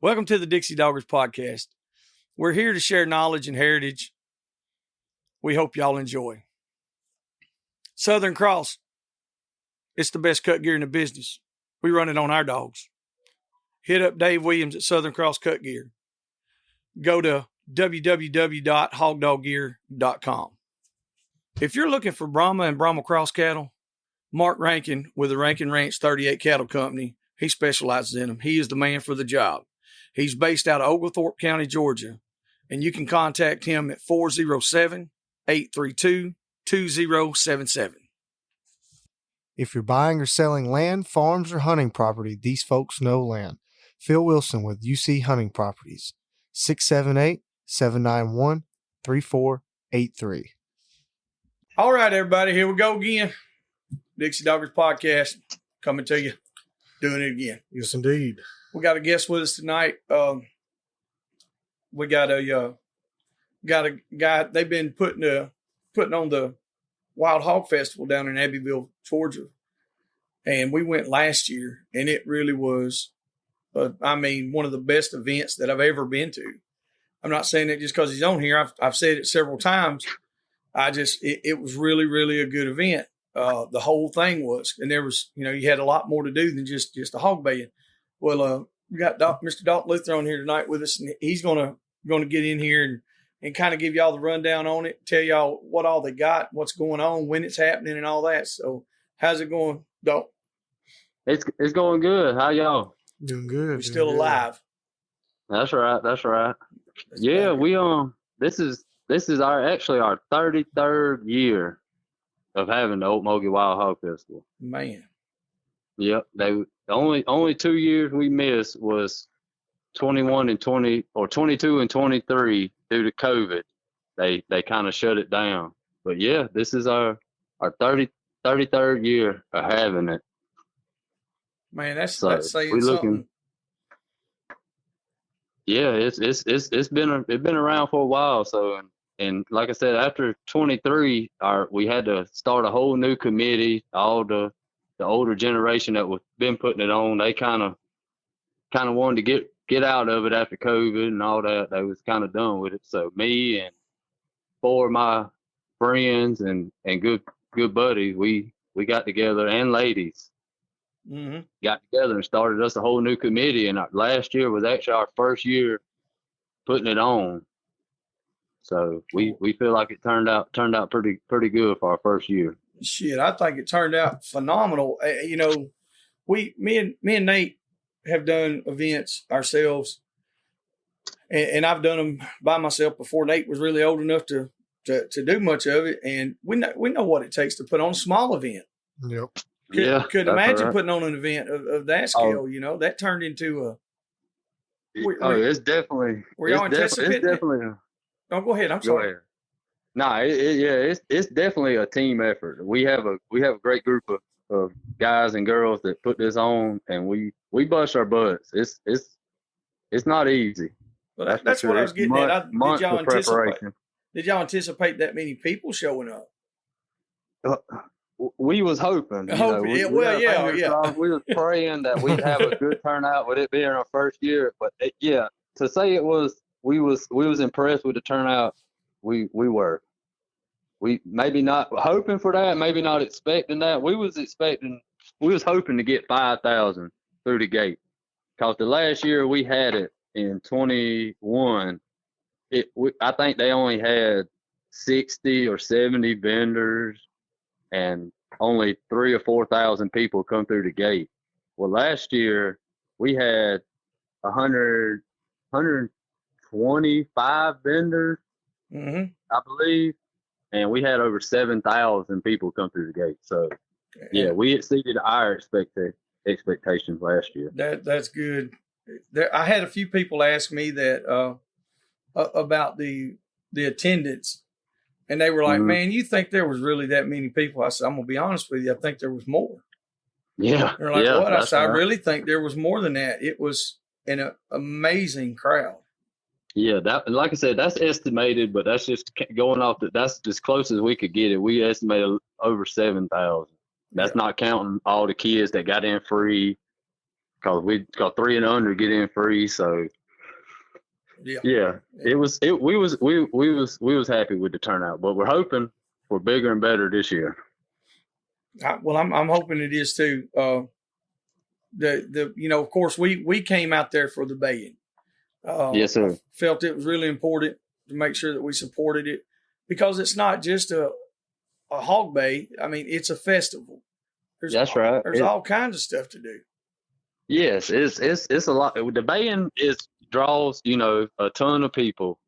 Welcome to the Dixie Doggers podcast. We're here to share knowledge and heritage. We hope y'all enjoy. Southern Cross. It's the best cut gear in the business. We run it on our dogs. Hit up Dave Williams at Southern Cross Cut Gear. Go to www.hogdoggear.com. If you're looking for Brahma and Brahma Cross cattle, Marc Rankin with the Rankin Ranch 38 Cattle Company, he specializes in them. He is the man for the job. He's based out of Oglethorpe County, Georgia, and you can contact him at 407-832-2077. If you're buying or selling land, farms, or hunting property, these folks know land. Phil Wilson with UC Hunting Properties, 678-791-3483. All right, everybody, here we go again. Dixie Doggers podcast coming to you, doing it again. Yes, indeed. We got a guest with us tonight. We got a guy. They've been putting on the Wild Hog Festival down in Abbeville, Georgia, and we went last year, and it really was, one of the best events that I've ever been to. I'm not saying it just because he's on here. I've said it several times. It was really, really a good event. The whole thing was, and there was, you had a lot more to do than just a hog baying. Well, we got Mr. Dalton Luther on here tonight with us, and he's gonna get in here and kind of give y'all the rundown on it, tell y'all what all they got, what's going on, when it's happening, and all that. So, how's it going, Dalton? It's going good. How y'all? Doing good. We're still alive. That's right. That's yeah, we this is our 33rd year of having the Ocmulgee Wild Hog Festival. Man. Yep. The only 2 years we missed was 21 and 20 or 22 and 23 due to COVID. They kind of shut it down. But yeah, this is our 33rd year of having it. Man, that's saying something. Yeah, it's been around for a while. So and like I said, after 23, we had to start a whole new committee. All the older generation that was been putting it on, they kind of wanted to get out of it after COVID and all that. They was kind of done with it. So me and 4 of my friends and good buddies, we got together, and ladies got together and started us a whole new committee. And last year was actually our first year putting it on. So we feel like it turned out pretty good for our first year. Shit, I think it turned out phenomenal. Me and Nate have done events ourselves, and I've done them by myself before Nate was really old enough to do much of it. And we know what it takes to put on a small event. Yep. Could imagine putting on an event of that scale. That turned into a. It's definitely. Were y'all anticipating? It's definitely. Oh, go ahead. I'm sorry. No, it's definitely a team effort. We have a great group of guys and girls that put this on, and we bust our butts. It's not easy. Well, that's what I was getting at. Did y'all anticipate that many people showing up? We was hoping. We was praying that we'd have a good turnout with it being our first year. But to say we was impressed with the turnout. We were. We maybe not hoping for that, maybe not expecting that. We was hoping to get 5,000 through the gate. Because the last year we had it in 21, I think they only had 60 or 70 vendors and only 3,000 or 4,000 people come through the gate. Well, last year we had 125 vendors. I believe, and we had over 7,000 people come through the gate. So, yeah, we exceeded our expectations last year. That's good. I had a few people ask me that about the attendance, and they were like, "Man, you think there was really that many people?" I said, "I'm gonna be honest with you. I think there was more." Yeah. They're like, "What?" I said, "I really think there was more than that. It was an amazing crowd." Yeah, like I said, that's estimated, but that's just going off that's as close as we could get it. We estimated over 7,000. That's not counting all the kids that got in free, cause 3 and under get in free. So yeah, we was happy with the turnout, but we're hoping for bigger and better this year. I'm hoping it is too. Of course we came out there for the baying. Yes, sir. I felt it was really important to make sure that we supported it, because it's not just a hog bay. I mean, it's a festival. That's right. There's all kinds of stuff to do. Yes, it's a lot. The baying draws a ton of people,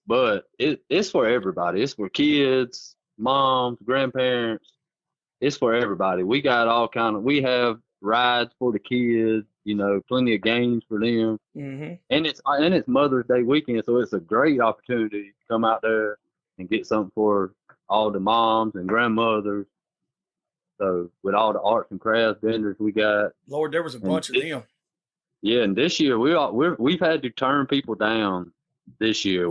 but it's for everybody. It's for kids, moms, grandparents. It's for everybody. We got we have rides for the kids, plenty of games for them. Mm-hmm. And it's Mother's Day weekend, so it's a great opportunity to come out there and get something for all the moms and grandmothers. So with all the arts and crafts vendors we got, Lord, there was a bunch of them. Yeah, and this year we've had to turn people down. This year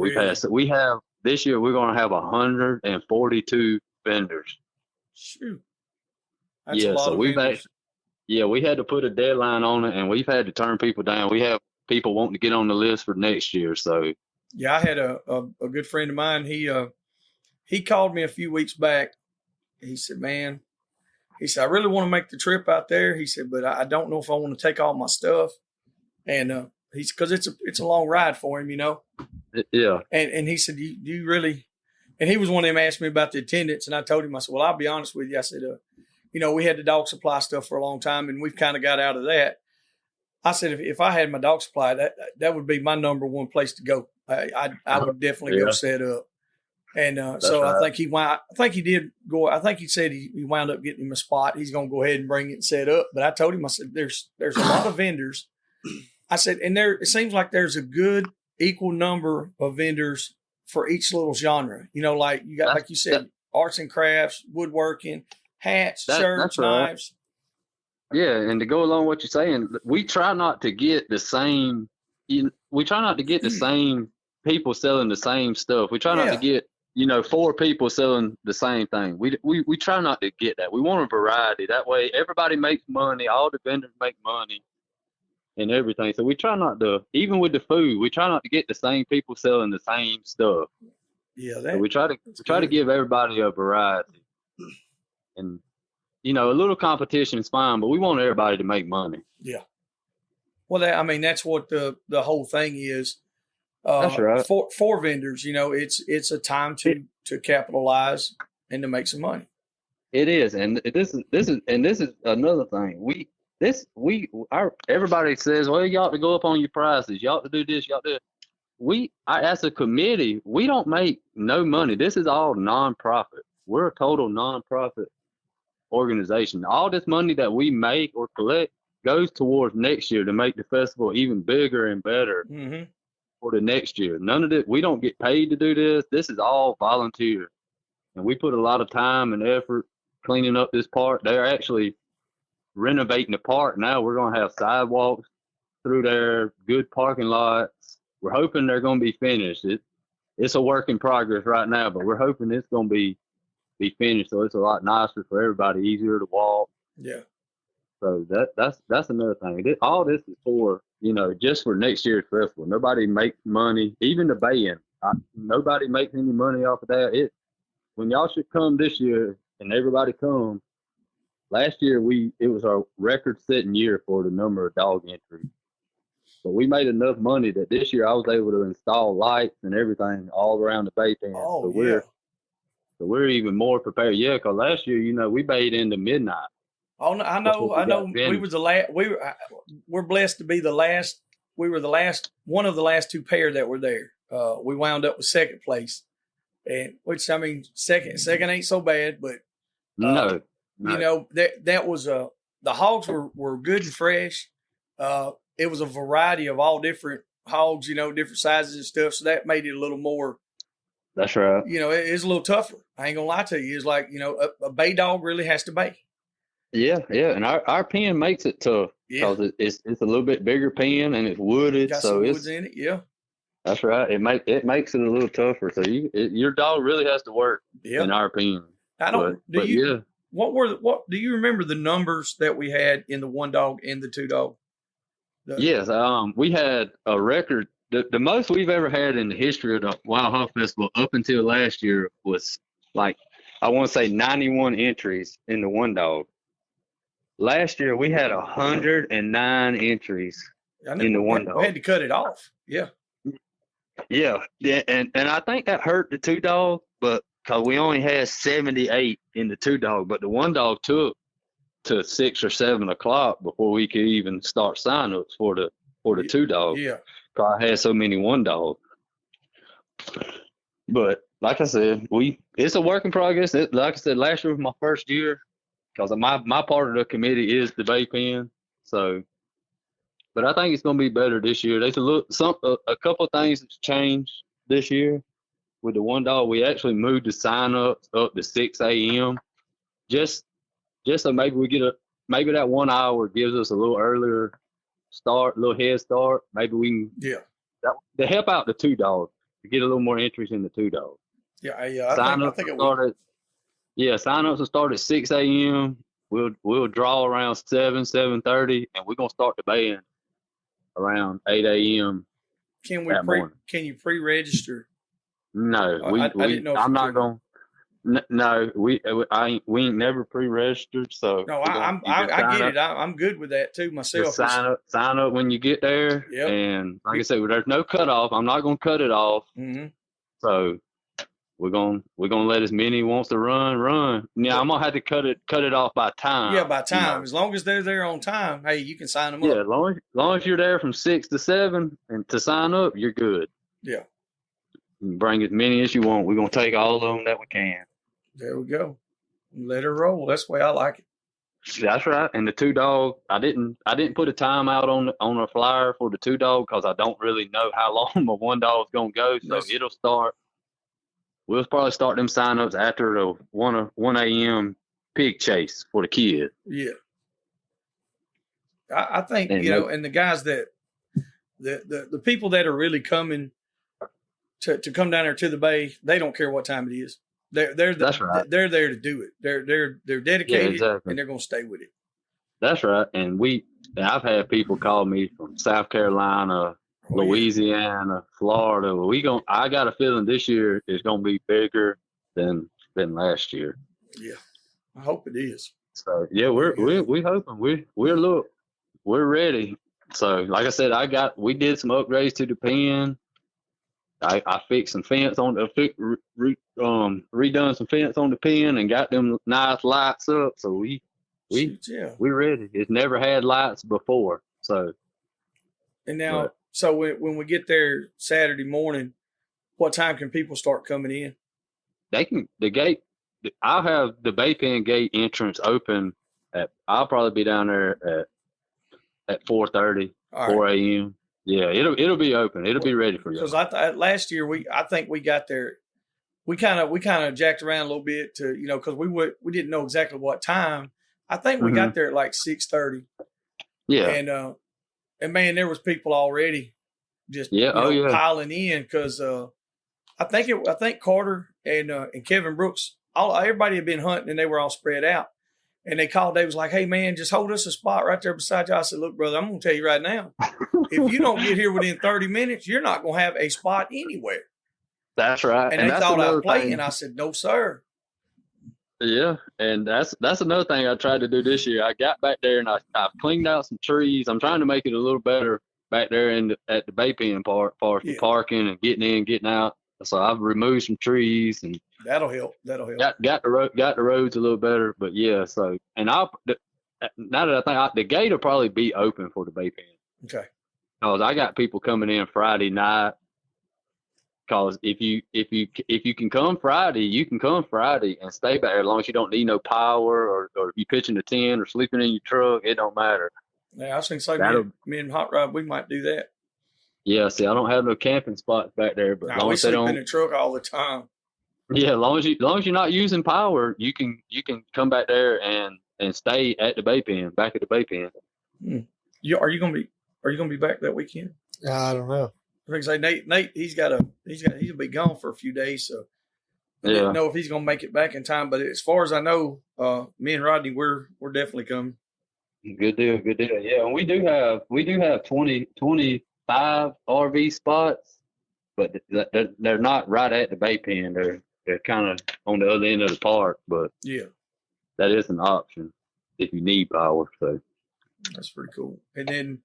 this year we're going to have 142 vendors. Shoot, that's a lot of vendors. We had to put a deadline on it, and we've had to turn people down. We have people wanting to get on the list for next year. So yeah, I had a good friend of mine. He called me a few weeks back. He said, "Man," he said, "I really want to make the trip out there." He said, "But I don't know if I want to take all my stuff." And because it's a long ride for him, Yeah. And he said, "Do you really?" And he was one of them asked me about the attendance, and I told him, I said, "Well, I'll be honest with you." I said, we had the dog supply stuff for a long time, and we've kind of got out of that. I said, if I had my dog supply, that would be my number one place to go. I would definitely go set up. And so right. I think he did go. I think he said he wound up getting him a spot. He's going to go ahead and bring it and set up. But I told him, I said, there's a lot of vendors. I said, and it seems like there's a good equal number of vendors for each little genre. Like you got, like you said, arts and crafts, woodworking, hats, shirts, knives. Yeah, and to go along with what you're saying, we try not to get the same. We try not to get the same people selling the same stuff. We try not to get 4 people selling the same thing. We try not to get that. We want a variety. That way, everybody makes money. All the vendors make money, and everything. So we try not to, even with the food, we try not to get the same people selling the same stuff. Yeah, so we try to give everybody a variety, and a little competition is fine, but we want everybody to make money. Yeah. Well, that's what the whole thing is. That's right. For vendors, it's a time to capitalize and to make some money. It is, and this is another thing. Everybody says, well, you ought to go up on your prices. You ought to do this. You ought to. As a committee, we don't make no money. This is all nonprofit. We're a total nonprofit organization. All this money that we make or collect goes towards next year to make the festival even bigger and better for the next year. None of it. We don't get paid to do this. This is all volunteer, and we put a lot of time and effort cleaning up this park. They're actually renovating the park now. We're going to have sidewalks through there, good parking lots. We're hoping they're going to be finished. It's a work in progress right now, but we're hoping it's going to be finished, so it's a lot nicer for everybody, easier to walk. Yeah. So that's another thing. All this is for just for next year's festival. Nobody makes money, even the band. Nobody makes any money off of that. When y'all should come this year, and everybody come. Last year it was our record-setting year for the number of dog entries. But we made enough money that this year I was able to install lights and everything all around the bay pen. Oh, So we're even more prepared. Yeah, because last year, we bayed into midnight. Oh, no, I know. We was the last. We're blessed to be the last. We were one of the last 2 pair that were there. We wound up with second place, and second ain't so bad, but no. that was the hogs were good and fresh. It was a variety of all different hogs, different sizes and stuff. So that made it a little more. That's right. It's a little tougher. I ain't gonna lie to you. It's like, a bay dog really has to bay. Yeah, and our pen makes it tough because it's a little bit bigger pen and it's wooded. Got so some woods in it. Yeah. That's right. It makes it a little tougher. So your dog really has to work in our pen. Do you remember the numbers that we had in the 1 dog and the 2 dog? Yes, we had a record. The most we've ever had in the history of the Wild Hog Festival up until last year was like, I want to say 91 entries in the one dog. Last year we had 109 entries I know in the one we had dog. to cut it off. Yeah. Yeah, and I think that hurt the two dog, but because we only had 78 in the two dog, but the one dog took to 6 or 7 o'clock before we could even start sign-ups for the two dog. Yeah. Cause I had so many one dogs. But like I said, it's a work in progress. Like I said, last year was my first year because my part of the committee is the bay pen. So, but I think it's gonna be better this year. There's a couple of things that's changed this year with the one dog. We actually moved the sign-ups up to 6 a.m. just so maybe maybe that 1 hour gives us a little earlier start, a little head start. Maybe we can to help out the two dogs to get a little more interest in the two dogs. Yeah, I think it will. Sign-ups will start at 6 a.m. We'll draw around 7:30, and we're gonna start the band around 8 a.m. Can you pre-register? No, I didn't know. I'm not gonna. No, we ain't never pre-registered, so no, I get it. I'm good with that too myself. Sign up when you get there, and like I said, there's no cutoff. I'm not gonna cut it off. Mm-hmm. So we're gonna let as many wants to run. Yeah, I'm gonna have to cut it off by time. Yeah, by time. You know? As long as they're there on time, hey, you can sign them up. Yeah, long as you're there from 6 to 7 and to sign up, you're good. Yeah. You can bring as many as you want. We're gonna take all of them that we can. There we go. Let her roll. That's the way I like it. That's right. And the two dog, I didn't put a time out on a flyer for the two dog because I don't really know how long the one dog's gonna go. So it'll start. We'll probably start them sign-ups after the 1 a.m. pig chase for the kids. Yeah. I think, and the guys that the people that are really coming to come down there to the bay, they don't care what time it is. That's right. They're there to do it. They're dedicated, and they're going to stay with it. That's right. And I've had people call me from South Carolina, Louisiana, Florida. I got a feeling this year is going to be bigger than last year. Yeah, I hope it is. So yeah, we're hoping we're ready. So like I said, we did some upgrades to the pen. I fixed some fence on redone some fence on the pen and got them nice lights up. So we're ready. It's never had lights before. So. And now, so when we get there Saturday morning, what time can people start coming in? The gate. I'll have the bay pen gate entrance open I'll probably be down there at 4:30, 4 a.m. Yeah, it'll be open. It'll be ready for you. Because last year I think we got there. We kind of jacked around a little bit to because we didn't know exactly what time. I think we got there at like 6:30. Yeah, and man, there was people already just piling in because I think Carter and Kevin Brooks, everybody had been hunting and they were all spread out. And they called. They was like, "Hey man, just hold us a spot right there beside you." I said, "Look, brother, I'm gonna tell you right now, if you don't get here within 30 minutes, you're not gonna have a spot anywhere." That's right. And they thought I was playing, and I said, "No, sir." Yeah, and that's another thing I tried to do this year. I got back there and I cleaned out some trees. I'm trying to make it a little better back there at the bay pen part for parking and getting in, getting out. So I've removed some trees and that'll help. Got the roads a little better, but yeah. So now that I think the gate will probably be open for the bay pen. Okay. Because I got people coming in Friday night. Because if you can come Friday, you can come Friday and stay back there as long as you don't need no power or if you pitching a tent or sleeping in your truck, it don't matter. Yeah, I was thinking me and Hot Rod, we might do that. Yeah, see, I don't have no camping spots back there, but we sleep in the truck all the time. Yeah, as long as you're not using power, you can come back there and stay at the bay pen, back at the bay pen. Are you gonna be back that weekend? I don't know. I think say Nate he'll be gone for a few days, so I don't know if he's gonna make it back in time. But as far as I know, me and Rodney we're definitely coming. Good deal, good deal. Yeah, and we do have 25 RV spots, but they're not right at the bay pen. They're kind of on the other end of the park, but Yeah, that is an option if you need power. So that's pretty cool. And then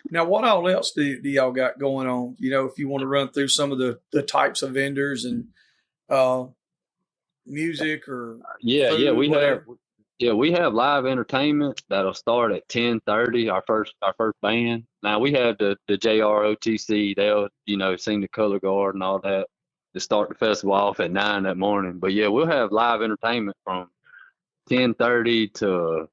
now, what all else do y'all got going on? If you want to run through some of the types of vendors and uh, music or yeah, food, whatever. we have live entertainment that'll start at 10:30. Our first band. Now we have the JROTC. They'll sing the color guard and all that to start the festival off at 9 that morning. But yeah, we'll have live entertainment from 10:30 to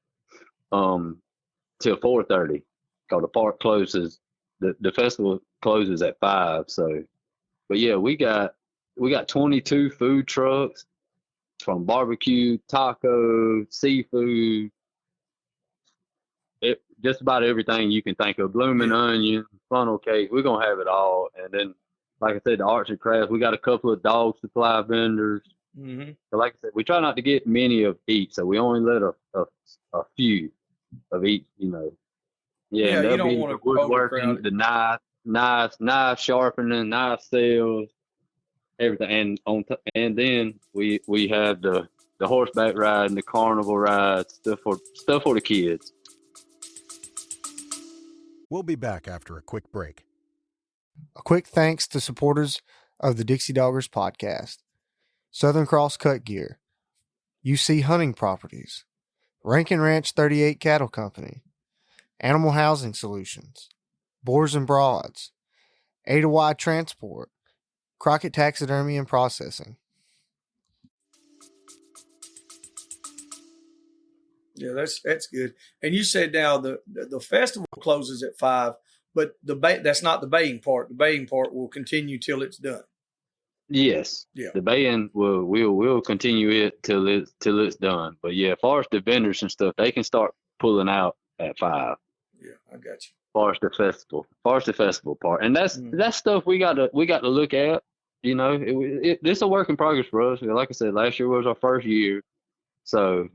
till 4:30. Because the park closes, the festival closes at 5. So, but yeah, we got 22 food trucks from barbecue, taco, seafood, just about everything you can think of. Blooming Yeah. onion, funnel cake. We're gonna have it all. And then, like I said, the arts and crafts. We got a couple of dog supply vendors. Mm-hmm. But like I said, we try not to get many of each, so we only let a few of each. Yeah, Yeah, and you there'll don't be want the to woodworking, overcrowd it. the knife sharpening, knife sales, everything. And then we have the horseback riding, the carnival rides, stuff for the kids. We'll be back after a quick break. A quick thanks to supporters of the Dixie Doggers podcast: Southern Cross Cut Gear, UC Hunting Properties, Rankin Ranch 38 Cattle Company, Animal Housing Solutions, Boars N Broads, Ada Wide Transport, Crockett Taxidermy and Processing. Yeah, that's good. And you said now the festival closes at 5, but that's not the baying part. The baying part will continue till it's done. Yes, Yeah. the band will continue it till it's done. But yeah, as far as the vendors and stuff, they can start pulling out at 5. Yeah, I got you. As far as the festival part, and that's stuff we got to look at. This a work in progress for us. Like I said, last year was our first year, so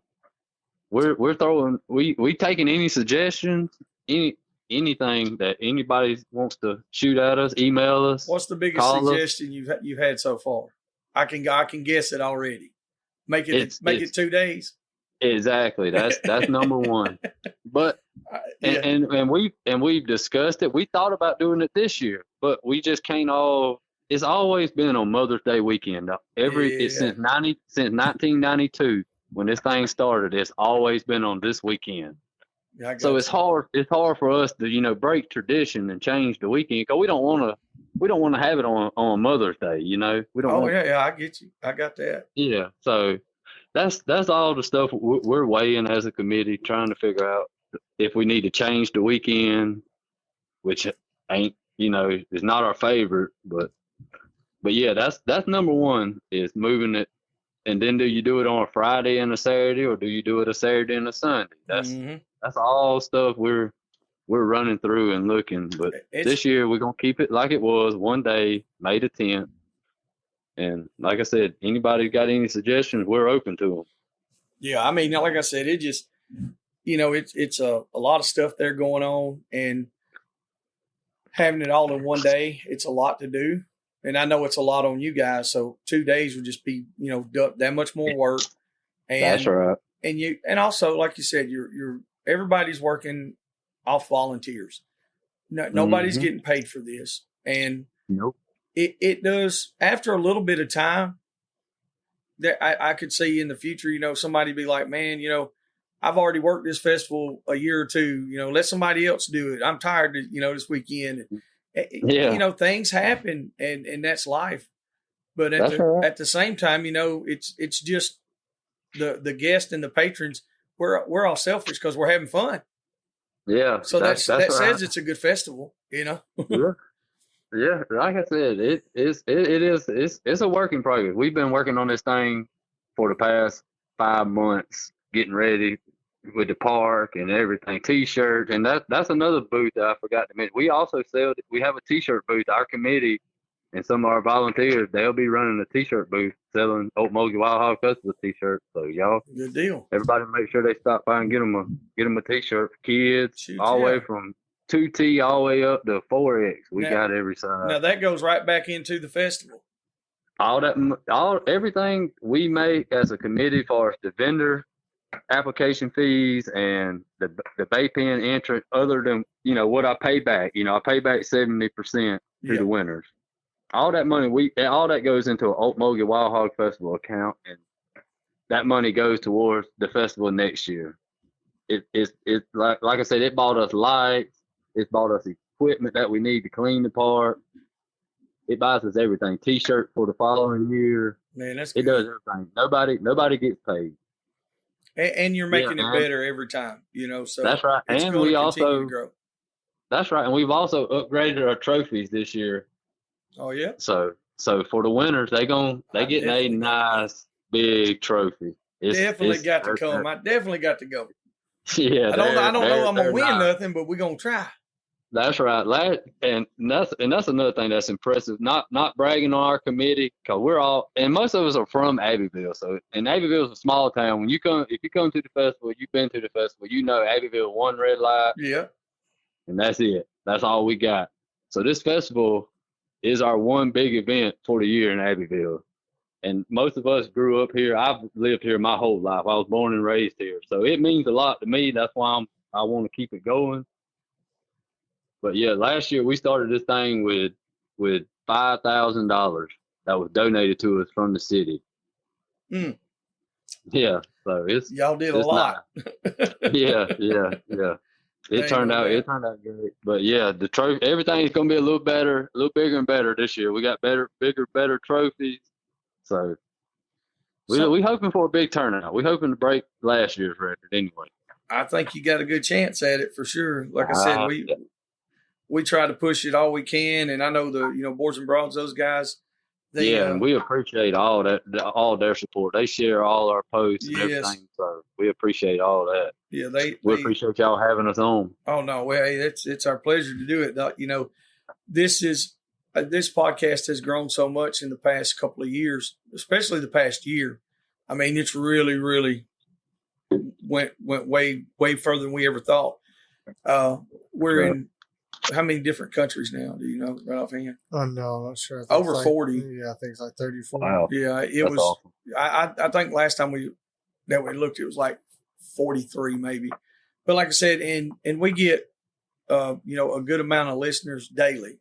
we're throwing we taking any suggestions, anything that anybody wants to shoot at us, email us. What's the biggest call suggestion you've had so far? I can guess it already. Make it 2 days. Exactly. That's number one. But Yeah. and we've discussed it. We thought about doing it this year, but we just can't all. It's always been on Mother's Day weekend. Since 1992 when this thing started. It's always been on this weekend. Yeah, So it's hard. It's hard for us to break tradition and change the weekend because we don't want to have it on Mother's Day. We don't. Yeah, I get you. I got that. Yeah. So that's all the stuff we're weighing as a committee, trying to figure out if we need to change the weekend, which ain't is not our favorite, but yeah, that's number one is moving it. And then do you do it on a Friday and a Saturday, or do you do it a Saturday and a Sunday? That's all stuff we're running through and looking. But this year we're gonna keep it like it was, one day, May the 10th. And like I said, anybody got any suggestions, we're open to them. Yeah, I mean, like I said, it just it's a lot of stuff there going on, and having it all in one day, it's a lot to do. And I know it's a lot on you guys, so 2 days would just be that much more work. And that's right. And also, like you said, you're everybody's working off volunteers. Nobody's getting paid for this, and nope. It does after a little bit of time. That I could see in the future, somebody be like, man, I've already worked this festival a year or two. Let somebody else do it. I'm tired, this weekend. Yeah. Things happen, and that's life. But at the same time, it's just the guests and the patrons. We're all selfish because we're having fun. Yeah. So that says it's a good festival. Yeah. Yeah. Like I said, it's a work in progress. We've been working on this thing for the past 5 months, getting ready with the park and everything, T-shirts, and that's another booth that I forgot to mention. We also we have a T-shirt booth. Our committee and some of our volunteers, they'll be running a T-shirt booth selling Ocmulgee Wild Hog Festival T-shirts. So y'all, Good deal. everybody, make sure they stop by and get them a T-shirt for kids, Shoot, all the way yeah. from 2T all the way up to 4X. We Now- got every size. Now that goes right back into the festival. Everything we make as a committee for the vendor application fees and the bay pen entrance, other than what I pay back. I pay back 70% to Yeah. the winners. All that money all that goes into an Ocmulgee Wild Hog Festival account, and that money goes towards the festival next year. It's like I said, it bought us lights, it bought us equipment that we need to clean the park. It buys us everything. T-shirt for the following year. Man, that's It good. does everything. Nobody gets paid. And you're making Yeah, it man. better every time, So That's right. it's And going we to continue also to grow. That's right. And we've also upgraded our trophies this year. Oh yeah, So for the winners, they get a definitely nice big trophy. definitely got to they're- come. I definitely got to go. Yeah, I don't know I'm gonna they're win nice. nothing, but we're gonna try. That's right. And that's another thing that's impressive. Not bragging on our committee, because we're all, and most of us are from Abbeville. So, and Abbeville is a small town. If you come to the festival, you've been to the festival, Abbeville one red light, Yeah. and that's it. That's all we got. So this festival is our one big event for the year in Abbeville. And most of us grew up here. I've lived here my whole life. I was born and raised here. So it means a lot to me. That's why I want to keep it going. But yeah, last year we started this thing with $5,000 that was donated to us from the city. Mm. Yeah, so Y'all did a it's lot. nice. Yeah. It turned out great. But yeah, the trophy, everything's gonna be a little better, a little bigger and better this year. We got better trophies. So we hoping for a big turnout. We hoping to break last year's record anyway. I think you got a good chance at it for sure. Like I said, we try to push it all we can, and I know the Boars N Broads, those guys. And we appreciate all their support. They share all our posts and everything, so we appreciate all that. Yeah, we appreciate y'all having us on. Oh no, well, hey, it's our pleasure to do it. This podcast has grown so much in the past couple of years, especially the past year. I mean, it's really, really went way further than we ever thought. We're in how many different countries now? Do you know right offhand? Oh no, I'm not sure. Over 40. Yeah, I think it's like 34. Wow. Yeah, That's was. Awesome. I think last time we looked, it was like 43 maybe. But like I said, and we get a good amount of listeners daily.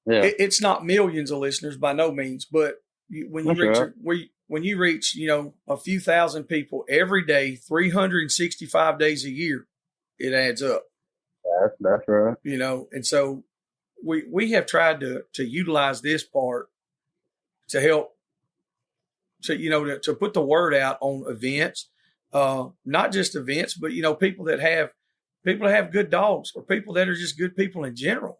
Yeah, It's not millions of listeners by no means, but when you reach a few thousand people every day, 365 days a year, it adds up. That's right. And so we have tried to utilize this part to help to put the word out on events, not just events, but people that have good dogs, or people that are just good people in general.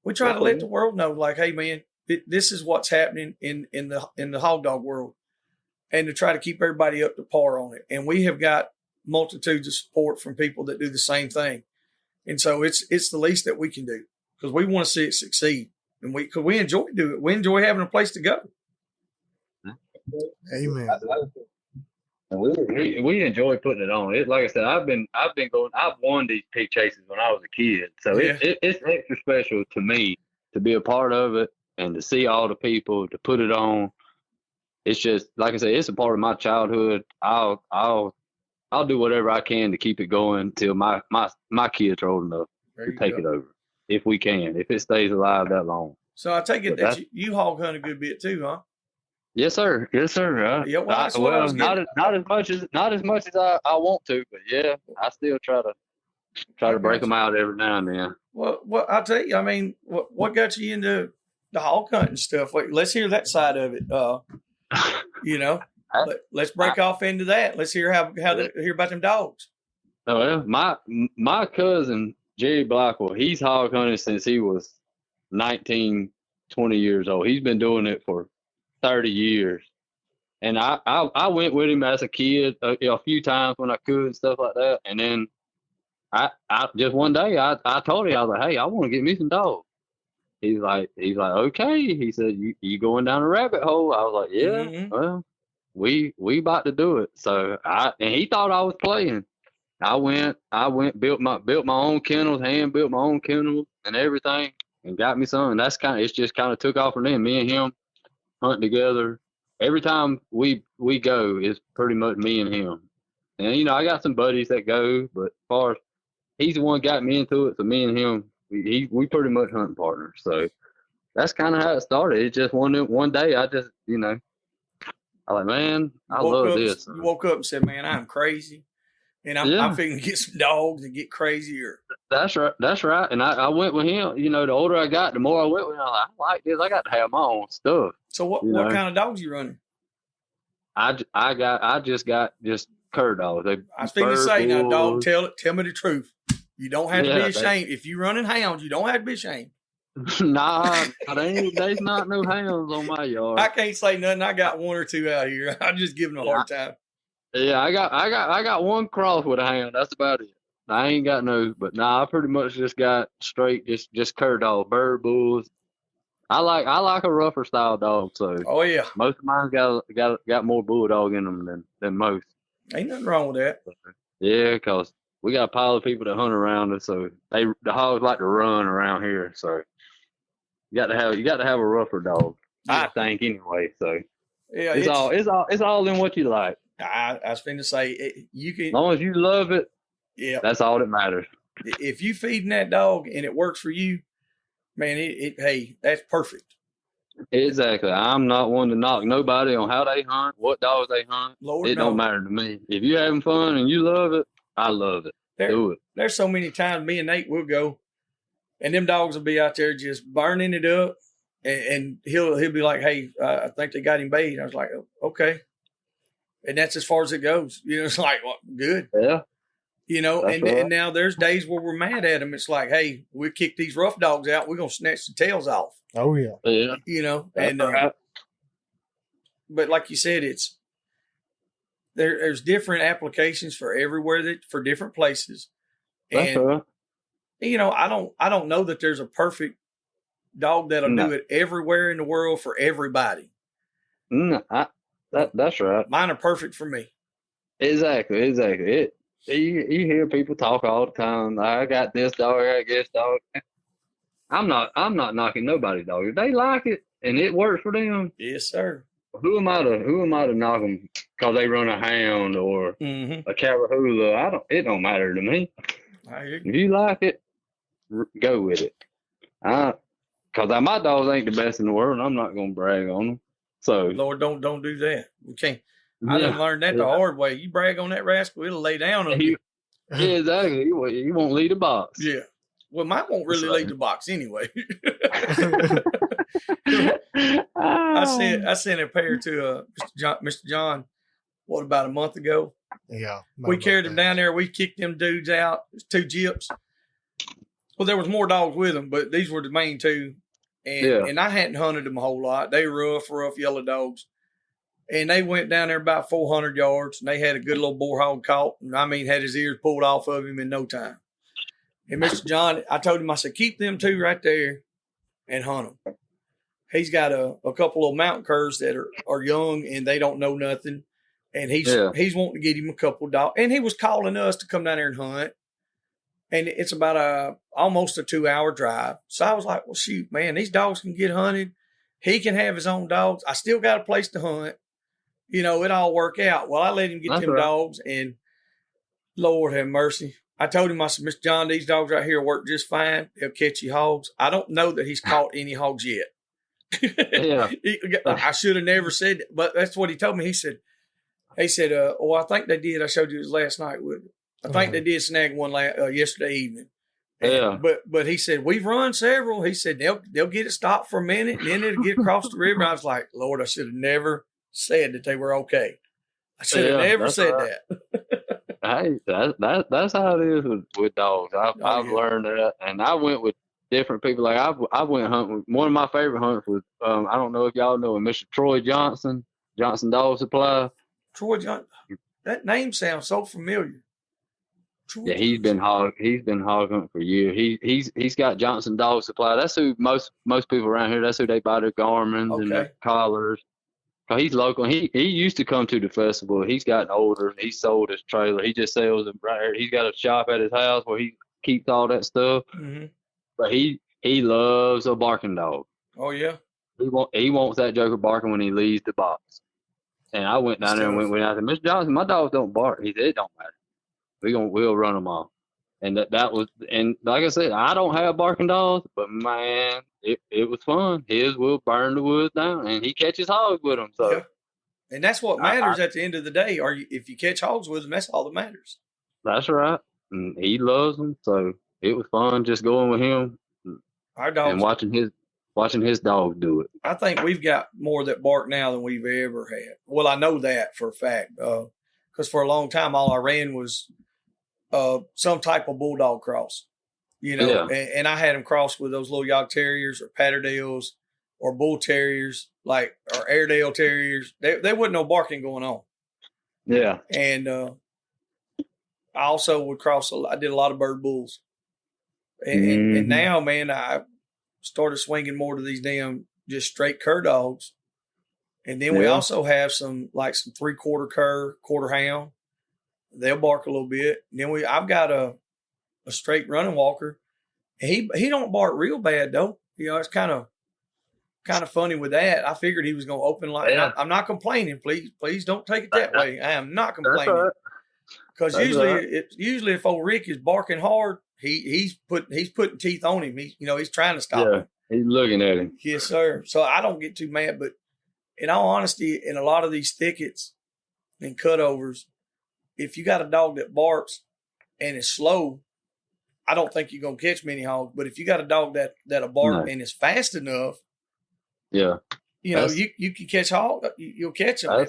We try to let the world know, like, hey man, this is what's happening in the hog dog world, and to try to keep everybody up to par on it. And we have got multitudes of support from people that do the same thing. And so it's the least that we can do, because we want to see it succeed, and we enjoy doing it. We enjoy having a place to go. Amen. And we enjoy putting it on. Like I said, I've won these pig chases when I was a kid, so it's extra special to me to be a part of it and to see all the people, to put it on. It's just, like I said, it's a part of my childhood. I'll do whatever I can to keep it going till my kids are old enough to take it over, if we can, if it stays alive that long. So I take it that you hog hunt a good bit too, huh? Yes, sir. Yes, sir. Yeah, well, not as much as I want to, but yeah, I still try to break them out every now and then. Well, I'll tell you. I mean, what got you into the hog hunting stuff? Let's hear that side of it. Let's break off into that. Let's hear hear about them dogs. Oh, well, my cousin Jerry Blackwell, he's hog hunted since he was 19, 20 years old. He's been doing it for 30 years. And I went with him as a kid a few times when I could and stuff like that. And then I just one day I told him, I was like, hey, I want to get me some dogs. he's like, okay. He said, you going down a rabbit hole? I was like, yeah, Mm-hmm. well, we about to do it. So and he thought I was playing. I went, built my own kennels, hand built my own kennels and everything, and got me some. And it's just kind of took off from then. Me and him hunt together. Every time we go, it's pretty much me and him. And I got some buddies that go, but as far as he's the one got me into it, so me and him, we pretty much hunting partners. So that's kind of how it started. It just one day I just I like, man, I love this. You woke up and said, man, I'm crazy. And I'm fixing to get some dogs and get crazier. That's right. That's right. And I went with him. The older I got, the more I went with him. I like this. I got to have my own stuff. So what kind of dogs you running? I just got cur dogs. I was thinking to say, now, dog, tell me the truth. You don't have to be ashamed. If you're running hounds, you don't have to be ashamed. Nah, there's not no hounds on my yard. I can't say nothing. I got one or two out here. I'm just giving them a hard time. Yeah, I got one cross with a hound. That's about it. I ain't got no, but I pretty much just got straight just cur dog, bird bulls. I like a rougher style dog. So yeah, most of mine got more bulldog in them than most. Ain't nothing wrong with that. Yeah, cause we got a pile of people that hunt around us, so the hogs like to run around here. So you got to have a rougher dog. I think anyway. So yeah, it's all in what you like. I was finna say, you can, as long as you love it. Yeah, that's all that matters. If you feeding that dog and it works for you, man, hey, that's perfect. Exactly. I'm not one to knock nobody on how they hunt, what dogs they hunt. It don't matter to me. If you're having fun and you love it, I love it. Do it. There's so many times me and Nate will go, and them dogs will be out there just burning it up, and he'll be like, hey, I think they got him bait. I was like, okay. And that's as far as it goes. It's like, well, good. Yeah. And now there's days where we're mad at them. It's like, hey, we kick these rough dogs out. We're going to snatch the tails off. Oh, yeah. Yeah. And right. But like you said, there's different applications for everywhere, for different places. And, right. I don't know that there's a perfect dog that'll do it everywhere in the world for everybody. No, that's right. Mine are perfect for me. Exactly. You hear people talk all the time. I got this dog. I got this dog. I'm not knocking nobody's dog. If they like it and it works for them, yes, sir. Who am I to knock them because they run a hound or a Cavahula? It don't matter to me. If you like it, go with it. Because my dogs ain't the best in the world, and I'm not gonna brag on them. So Lord, don't do that. We can't. I done learned that the hard way. You brag on that rascal, it'll lay down on you. Yeah, exactly. You won't leave the box. Yeah. Well, mine won't really leave the box anyway. I sent a pair to Mr. John, about a month ago? Yeah. We carried them down there. We kicked them dudes out. It was 2 gyps. Well, there was more dogs with them, but these were the main 2. And I hadn't hunted them a whole lot. They were rough yellow dogs. And they went down there about 400 yards, and they had a good little boar hog caught. And had his ears pulled off of him in no time. And Mr. John, I told him, I said, keep them 2 right there and hunt them. He's got a couple of mountain curs that are young, and they don't know nothing. And he's wanting to get him a couple of dogs. And he was calling us to come down there and hunt. And it's about almost a 2-hour drive. So I was like, well, shoot, man, these dogs can get hunted. He can have his own dogs. I still got a place to hunt. It all work out. Well, I let him get them dogs, and Lord have mercy. I told him, I said, Mr. John, these dogs right here work just fine. They'll catch you hogs. I don't know that he's caught any hogs yet. Yeah. I should have never said that, but that's what he told me. He said, I think they did. I showed you this last night. I think they did snag one yesterday evening. Yeah. But he said, we've run several. He said, they'll get it stopped for a minute, and then it'll get across the river. I was like, Lord, I should have never said that they were okay. I should have never said that. Hey, that's how it is with dogs. I've learned that, and I went with different people. Like I went hunting. One of my favorite hunts was I don't know if y'all know him, Mr. Troy Johnson Dog Supply. Troy Johnson. That name sounds so familiar. Yeah, he's been hog hunting for years. He's got Johnson Dog Supply. That's who most people around here. That's who they buy their Garmins and their collars. He's local. He used to come to the festival. He's gotten older. He sold his trailer. He just sells them right here. He's got a shop at his house where he keeps all that stuff. Mm-hmm. But he loves a barking dog. Oh yeah. He wants that joker barking when he leaves the box. And I went down there and went out there. Mr. Johnson, my dogs don't bark. He said it don't matter. We'll run them off. And that was, and like I said, I don't have barking dogs, but man, it was fun. His will burn the woods down, and he catches hogs with them. So, yeah. And that's what matters at the end of the day. If you catch hogs with them, that's all that matters. That's right. And he loves them, so it was fun just going with him. Our dogs, and watching his dog do it. I think we've got more that bark now than we've ever had. Well, I know that for a fact, because for a long time all I ran was some type of bulldog cross, and I had them crossed with those little York Terriers or Patterdales or Bull Terriers, or Airedale Terriers. There wasn't no barking going on. Yeah. And I also would cross. I did a lot of bird bulls, and now, man, I started swinging more to these damn just straight cur dogs, and then we also have some 3/4 cur, quarter hound. They'll bark a little bit. And then I've got a straight running walker. He don't bark real bad though. It's kind of funny with that. I figured he was going to open I'm not complaining. Please don't take it that way. I am not complaining. Because usually if old Rick is barking hard, he's putting teeth on him. He's trying to stop him. He's looking at him. Yes, sir. So I don't get too mad. But in all honesty, in a lot of these thickets and cutovers, if you got a dog that barks and is slow, I don't think you're gonna catch many hogs. But if you got a dog that'll bark and is fast enough, you can catch hog. You'll catch them.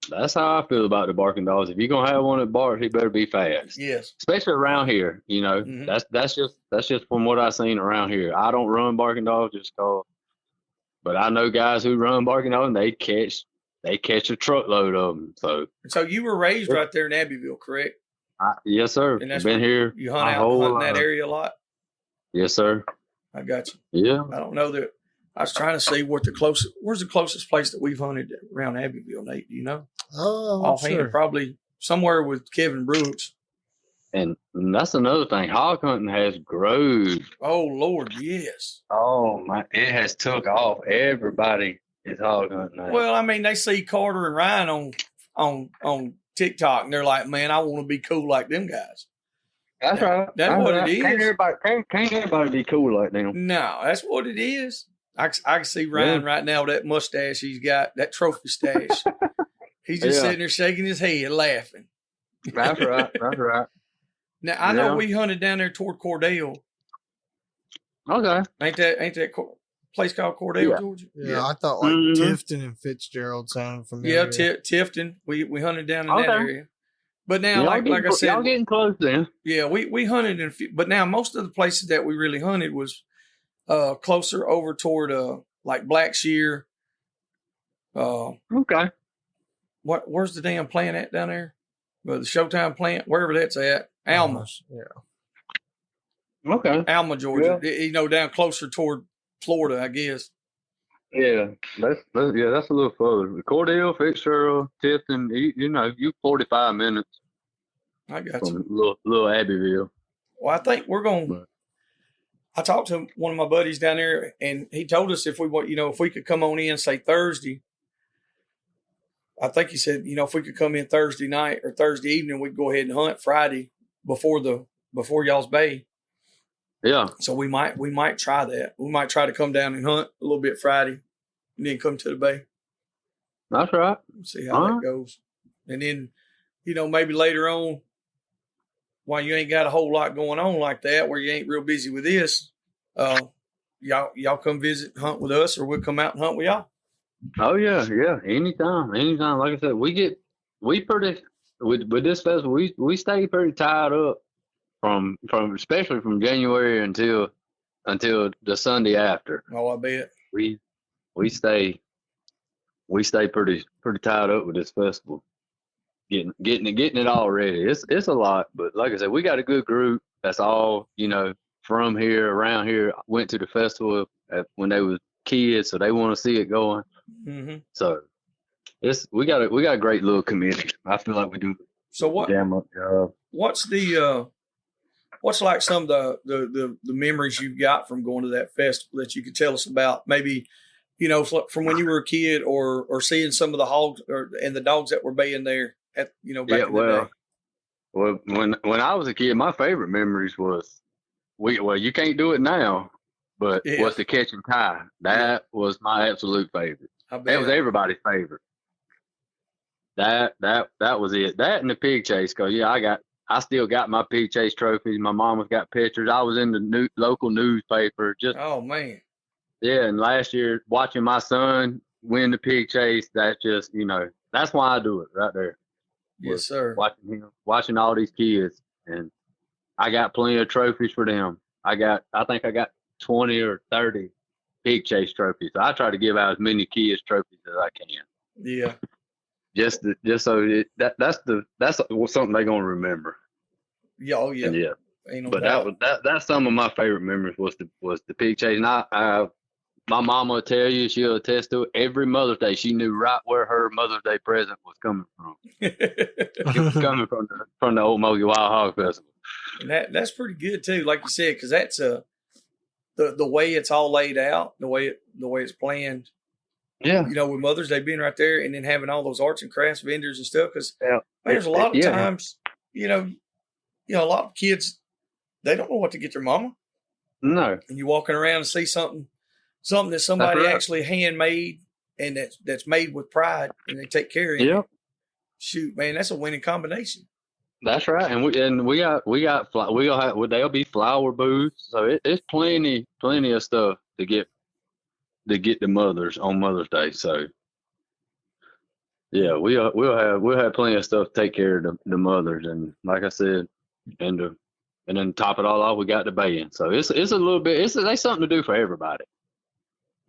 That's how I feel about the barking dogs. If you're gonna have one that barks, he better be fast. Yes, especially around here. That's just from what I've seen around here. I don't run barking dogs just cause, but I know guys who run barking dogs and they catch a truckload of them. So you were raised right there in Abbeville, correct? Yes, sir. And that's been here. You hunt that area a lot? Yes, sir. I got you. Yeah. I don't know that. I was trying to see where's the closest place that we've hunted around Abbeville, Nate? Do you know? Offhand, sure. Probably somewhere with Kevin Brooks. And that's another thing. Hog hunting has grown. Oh, Lord, yes. Oh, my. It has took off. Everybody is hog hunting now. Well, I mean, they see Carter and Ryan on TikTok, and they're like, man, I want to be cool like them guys. That's right. That's what it is. Can't everybody be cool like them? No, that's what it is. I can see Ryan right now with that mustache he's got, that trophy stash. He's just sitting there shaking his head, laughing. That's right. That's right. Now, I know we hunted down there toward Cordell. Okay. Ain't that place called Cordell, Georgia? Yeah, I thought Tifton and Fitzgerald sounded familiar. Yeah, Tifton. We hunted down in that area. But now, like I said, y'all getting close then. Yeah, we hunted but now most of the places that we really hunted was closer over toward Blackshear. Okay. Where's the damn plant at down there? Well, the Showtime plant, wherever that's at. Alma. Yeah. Okay. Alma, Georgia. Yeah. Down closer toward Florida, I guess. Yeah, that's a little further. Cordell, Fitzgerald, Tifton, you 45 minutes. I got from you. Little Abbeville. Well, I think we're going. I talked to one of my buddies down there, and he told us if we could come on in, say Thursday. I think he said, if we could come in Thursday night or Thursday evening, we'd go ahead and hunt Friday before y'all's bay. Yeah. So we might try that. We might try to come down and hunt a little bit Friday and then come to the bay. That's right. See how that goes. And then, maybe later on, while you ain't got a whole lot going on like that, where you ain't real busy with this, y'all come visit, hunt with us, or we'll come out and hunt with y'all. Oh yeah. Anytime. Like I said, with this festival, we stay pretty tied up from especially from January until the Sunday after. Oh, I bet. We stay pretty tied up with this festival. getting it all ready. It's a lot, but like I said, we got a good group. That's all from here, around here. Went to the festival when they was kids, so they want to see it going. Mm-hmm. So we got a great little community. I feel like we do. So what? Damn up job. What's the what's like some of the memories you've got from going to that festival that you could tell us about? Maybe from when you were a kid, or seeing some of the hogs and the dogs that were being there at back in the day. Well, when I was a kid, my favorite memories was you can't do it now, but was the catch and tie. That was my absolute favorite. That was everybody's favorite. That was it. That and the pig chase, cause I still got my pig chase trophies. My mama's got pictures. I was in the local newspaper. Oh man. Yeah, and last year watching my son win the pig chase, that's just that's why I do it right there. Yes, sir. Watching all these kids, and I got plenty of trophies for them. I think I got 20 or 30 pig chase trophies. So I try to give out as many kids trophies as I can. Yeah. Just so that's something they're gonna remember. Yeah. Oh yeah. And yeah. Ain't no But doubt. that's some of my favorite memories was the pig chase. And my mama will tell you, she'll attest to it. Every Mother's Day, she knew right where her Mother's Day present was coming from. It was coming from the Ocmulgee Wild Hog Festival. And that's pretty good too, like you said, because that's the way it's all laid out, the way it's planned. Yeah. With Mother's Day being right there, and then having all those arts and crafts vendors and stuff. Because there's a lot of times, a lot of kids, they don't know what to get their mama. No. And you're walking around and see something that somebody actually handmade, and that's made with pride, and they take care of it. Yeah. Shoot, man, that's a winning combination. That's right, and there'll be flower booths, so it's plenty of stuff to get the mothers on Mother's Day. So yeah, we'll have plenty of stuff to take care of the mothers, and like I said, and then top it all off, we got the band. So it's a little bit there's something to do for everybody.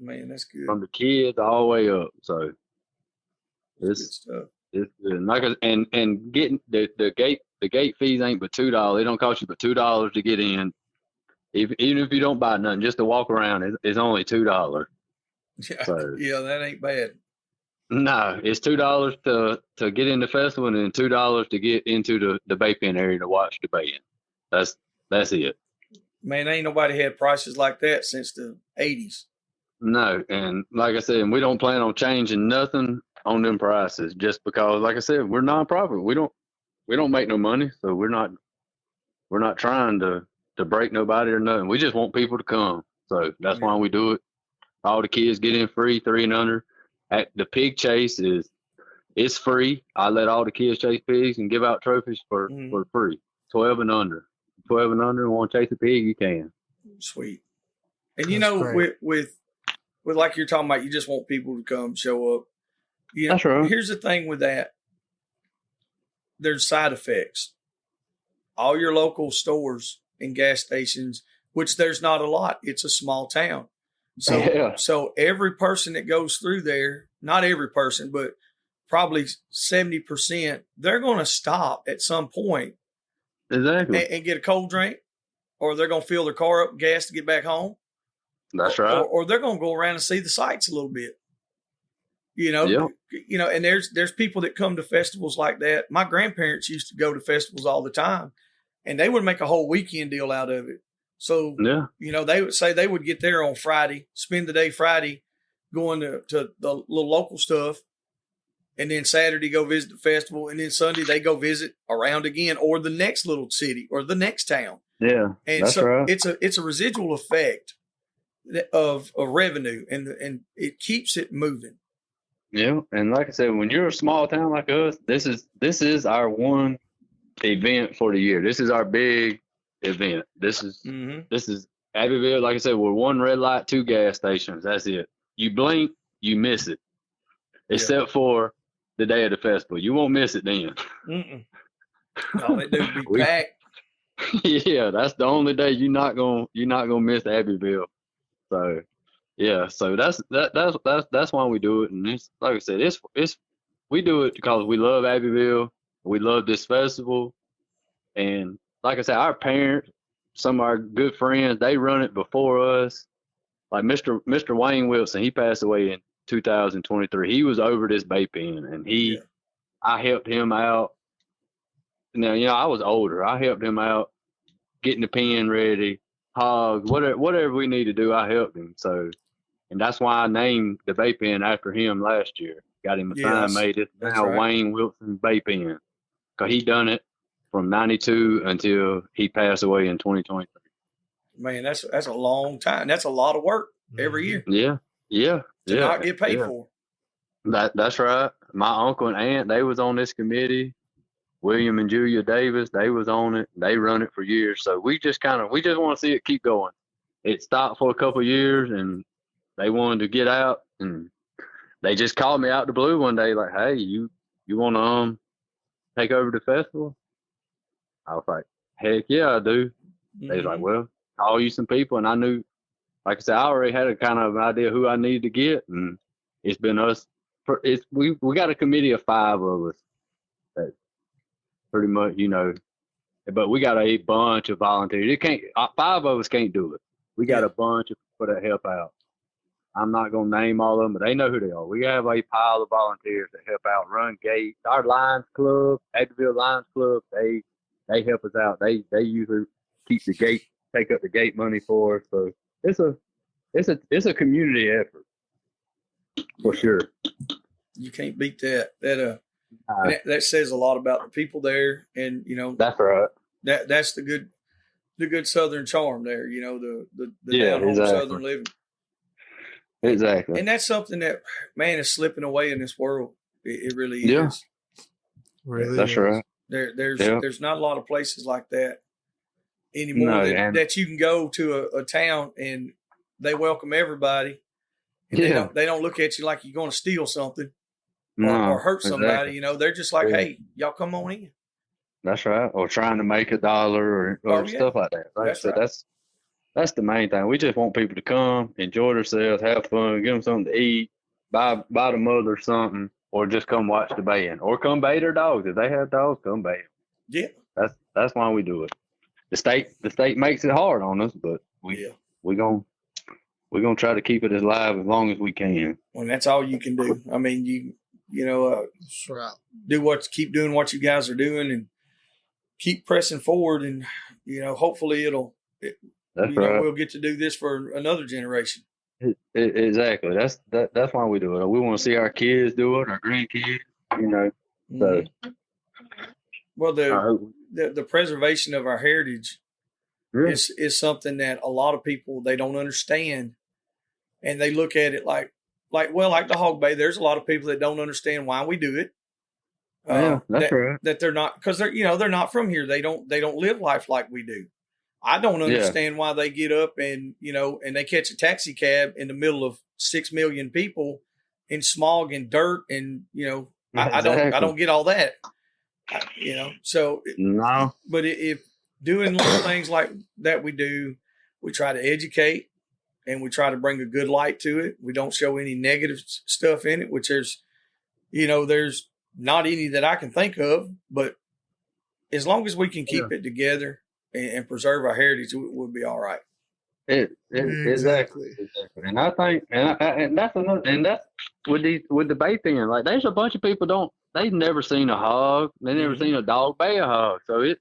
Man, that's good. From the kids all the way up. So it's good. And getting the gate fees ain't but $2. It don't cost you but $2 to get in. Even if you don't buy nothing, just to walk around, it's only $2. Yeah, so, yeah, that ain't bad. No, it's $2 to get in the festival, and then $2 to get into the bay pen area to watch the band. That's it. Man, ain't nobody had prices like that since the 80s. No, and like I said, we don't plan on changing nothing on them prices, just because, like I said, we're nonprofit. We don't make no money, so we're not trying to break nobody or nothing. We just want people to come, so that's why we do it. All the kids get in free, 3 and under. At the pig chase it's free. I let all the kids chase pigs and give out trophies for free. 12 and under. 12 and under, and want to chase a pig, you can. Sweet. And with like you're talking about, you just want people to come show up. That's right. Here's the thing with that. There's side effects. All your local stores and gas stations, which there's not a lot. It's a small town. So every person that goes through there, not every person, but probably 70%, they're going to stop at some point. Exactly. And get a cold drink, or they're going to fill their car up with gas to get back home. That's right. Or they're going to go around and see the sights a little bit. And there's people that come to festivals like that. My grandparents used to go to festivals all the time, and they would make a whole weekend deal out of it. So, they would say they would get there on Friday, spend the day Friday going to the little local stuff, and then Saturday go visit the festival, and then Sunday they go visit around again, or the next little city or the next town. Yeah, and that's right. It's a residual effect of revenue, and it keeps it moving. Yeah, and like I said, when you're a small town like us, this is our one event for the year. This is our big event. This is Abbeville. Like I said, we're 1 red light, 2 gas stations. That's it. You blink, you miss it, except for the day of the festival. You won't miss it then. All they do is be packed. Yeah, that's the only day you're not gonna miss Abbeville. So yeah, so that's why we do it, and it's like I said, it's we do it because we love Abbeville. We love this festival. And like I said, our parents, some of our good friends, they run it before us. Like Mr. Wayne Wilson, he passed away in 2023. He was over this bay pen, and I helped him out. Now, I was older. I helped him out getting the pen ready, hogs, whatever we need to do, I helped him. So, and that's why I named the bay pen after him last year. Got him a sign made. It's now right. Wayne Wilson Bay Pen, because he done it from 92 until he passed away in 2023. Man, that's a long time. That's a lot of work every year. Yeah. To not get paid for. That's right. My uncle and aunt, they was on this committee. William and Julia Davis, they was on it. They run it for years. So we just want to see it keep going. It stopped for a couple of years, and they wanted to get out, and they just called me out the blue one day, like, "Hey, you want to take over the festival?" I was like, "Heck yeah, I do." Mm-hmm. They was like, "Well, call you some people," and I knew, like I said, I already had a kind of an idea who I needed to get, and it's been us. We got a committee of 5 of us. That pretty much, but we got a bunch of volunteers. It can't. 5 of us can't do it. We got a bunch of people that help out. I'm not gonna name all of them, but they know who they are. We have a pile of volunteers that help out, run gates. Our Lions Club, Adville Lions Club, they help us out. They usually keep the gate, take up the gate money for us. So it's a community effort for sure. You can't beat that. That says a lot about the people there, and that's right. That's the good Southern charm there. The down home Southern living. Exactly. And that's something that, man, is slipping away in this world. It really is. Really, that's right. There's not a lot of places like that anymore that you can go to a town and they welcome everybody, and they don't look at you like you're going to steal something or hurt somebody. Exactly. They're just like, "Hey, y'all come on in." That's right. Or trying to make $1 or stuff like that. Right? That's right. That's the main thing. We just want people to come, enjoy themselves, have fun, give them something to eat, buy the mother something, or just come watch the band, or come bait their dogs. If they have dogs, come bait them. Yeah. That's why we do it. The state makes it hard on us, but we're gonna try to keep it as live as long as we can. Well, that's all you can do. I mean, keep doing what you guys are doing, and keep pressing forward, and hopefully we'll get to do this for another generation. Exactly. That's why we do it. We want to see our kids do it, our grandkids. So. Well, the preservation of our heritage is something that a lot of people, they don't understand, and they look at it like the Hog Bay. There's a lot of people that don't understand why we do it. That's right. That they're not, because they're not from here. They don't live life like we do. I don't understand why they get up and they catch a taxi cab in the middle of 6 million people in smog and dirt, and I don't get all that. So no. But if doing little things like that we do, we try to educate, and we try to bring a good light to it. We don't show any negative stuff in it, which there's not any that I can think of, but as long as we can keep it together and preserve our heritage, we'll be all right. Exactly. And I think, and that's with the bay pen. Like, there's a bunch of people they've never seen a hog, they never seen a dog bay a hog. So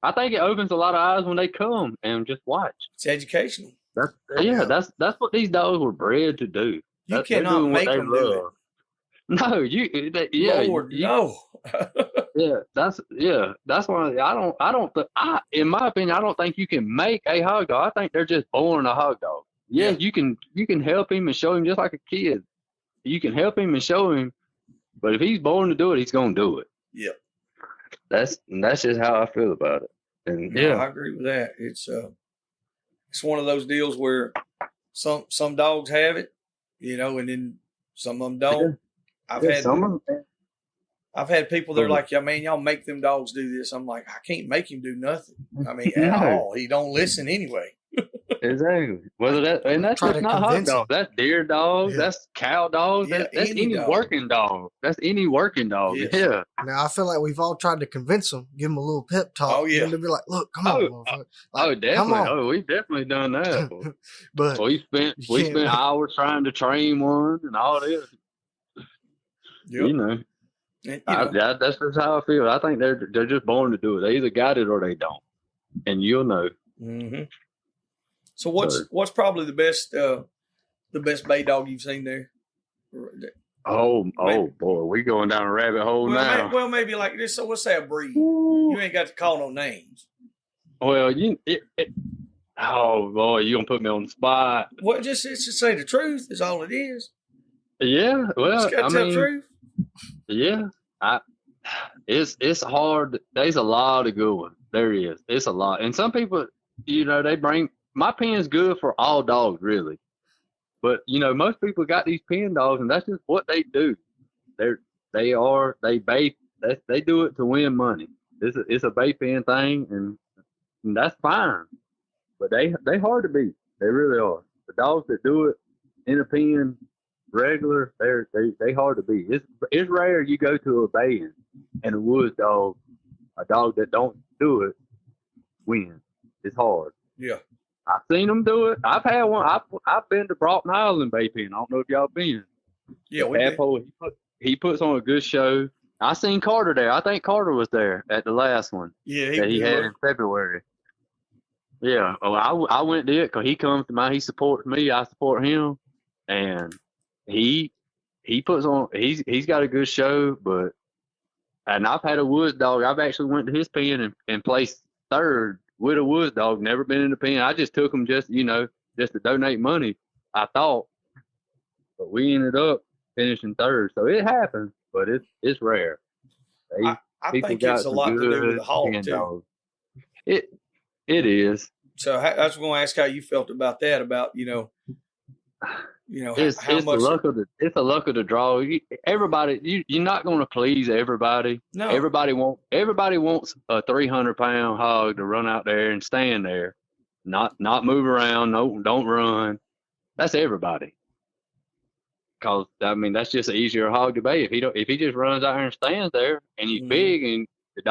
I think it opens a lot of eyes when they come and just watch. It's educational. That's what these dogs were bred to do. You cannot make them do it. No, Lord, no. That's why in my opinion, I don't think you can make a hog dog. I think they're just born a hog dog. Yeah, you can help him and show him, just like a kid. You can help him and show him, but if he's born to do it, he's gonna do it. Yeah. That's just how I feel about it. And I agree with that. It's one of those deals where some dogs have it, and then some of them don't. I've had I've had people that are like, yeah, man, y'all make them dogs do this. I'm like, I can't make him do nothing. I mean, at all. He don't listen anyway. Exactly. That's Try just to not hot convince dogs. him. That's deer dogs. Yeah. That's cow dogs. Yeah, That's any dog. working dog. That's any working dog. Yes. Yeah. Now I feel like we've all tried to convince them, give them a little pep talk. Oh, yeah. And they'll be like, "Look, come on, motherfucker. Like, Definitely. Come on." Oh, we've definitely done that. But we spent hours trying to train one and all this. Yep. You know. And, that's just how I feel. I think they're just born to do it. They either got it or they don't, and you'll know. Mm-hmm. So what's probably the best bay dog you've seen there? Oh boy, we going down a rabbit hole now. Maybe like this. So let's say a breed. You ain't got to call no names. Well, oh boy, you gonna put me on the spot? Well, just say the truth is all it is. Yeah, well, Just gotta tell the truth. Yeah, it's hard. There's a lot of good ones. There is. It's a lot, and some people, they bring my pen's good for all dogs, really. But most people got these pen dogs, and that's just what they do. They bait. They do it to win money. It's a bait pen thing, and that's fine. But they hard to beat. They really are. The dogs that do it in a pen regular, they hard to beat. It's rare you go to a baying and a woods dog, a dog that don't do it, wins. It's hard. Yeah. I've seen them do it. I've had one. I've been to Broughton Island Bay Pen. I don't know if y'all been. Yeah, we did. He puts on a good show. I seen Carter there. I think Carter was there at the last one. Yeah, he had in February. Yeah. Oh, I went there because he comes to he supports me. I support him, and he puts on. He's got a good show, and I've had a woods dog. I've actually went to his pen and placed third with a woods dog. Never been in the pen. I just took him just to donate money, I thought. But we ended up finishing third. So it happens, but it's rare. I think it's a lot to do with the hog too. Dogs. It is. So I was going to ask how you felt about that. About it's how much it's the luck of the draw. Everybody, you're not going to please everybody. No. Everybody wants a 300-pound hog to run out there and stand there, not move around. No, don't run. That's everybody. Cause that's just an easier hog to bait. If he just runs out there and stands there and he's big and the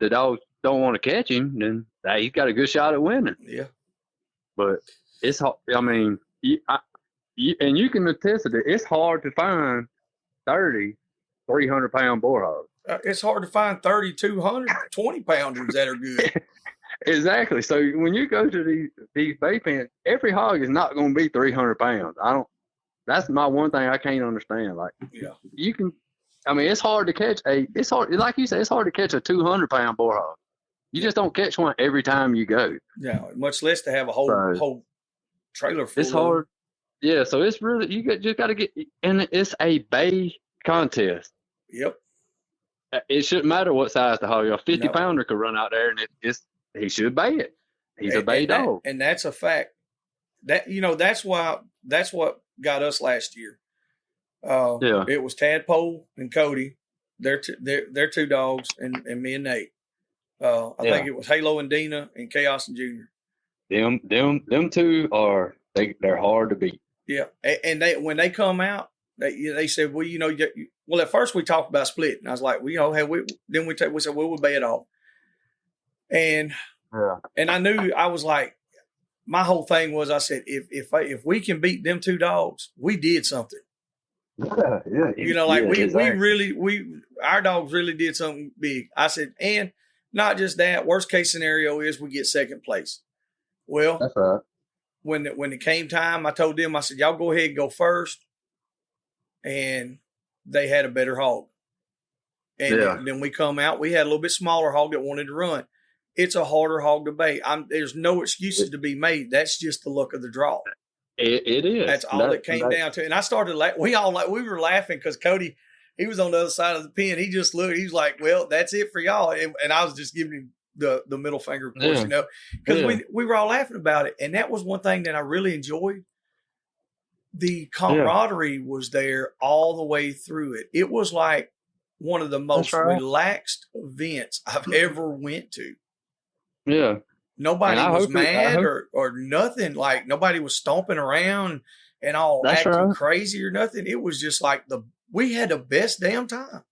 dogs don't want to catch him, then he's got a good shot at winning. Yeah. But it's hard. And you can attest to it. It's hard to find 300-pound boar hogs. It's hard to find 3,200 20-pounders that are good. Exactly. So when you go to these bay pens, every hog is not going to be 300 pounds. That's my one thing I can't understand. Like, you can. It's hard to catch it's hard, like you said, it's hard to catch a 200-pound boar hog. You just don't catch one every time you go. Yeah, much less to have a whole trailer full. It's hard. Yeah, so it's really just got to get, and it's a bay contest. Yep. It shouldn't matter what size the hog is. A 50-pounder could run out there, and he should bay it. He's a bay dog, and that's a fact. That that's what got us last year. It was Tadpole and Cody. They're two dogs, and me and Nate. I think it was Halo and Dina and Chaos and Junior. Them two they're hard to beat. Yeah, and when they come out, they said, well, at first we talked about splitting. I was like, we said, we'll bay it off. And I knew, I was like, my whole thing was, I said, if we can beat them two dogs, we did something. Our dogs really did something big. I said, and not just that, worst case scenario is we get second place. Well, that's right. When it came time, I told them, I said, y'all go ahead and go first. And they had a better hog. And then we come out, we had a little bit smaller hog that wanted to run. It's a harder hog to bait. There's no excuses to be made. That's just the luck of the draw. It is. That's all it came down to. And I started we were laughing because Cody, he was on the other side of the pen. He just looked. He was like, "Well, that's it for y'all." And I was just giving him the middle finger, of course, because we were all laughing about it. And that was one thing that I really enjoyed. The camaraderie was there all the way through it. It was like one of the most right. relaxed events I've ever went to. Yeah. Nobody And was mad or nothing. Like nobody was stomping around and all That's acting right. crazy or nothing. It was just like we had the best damn time.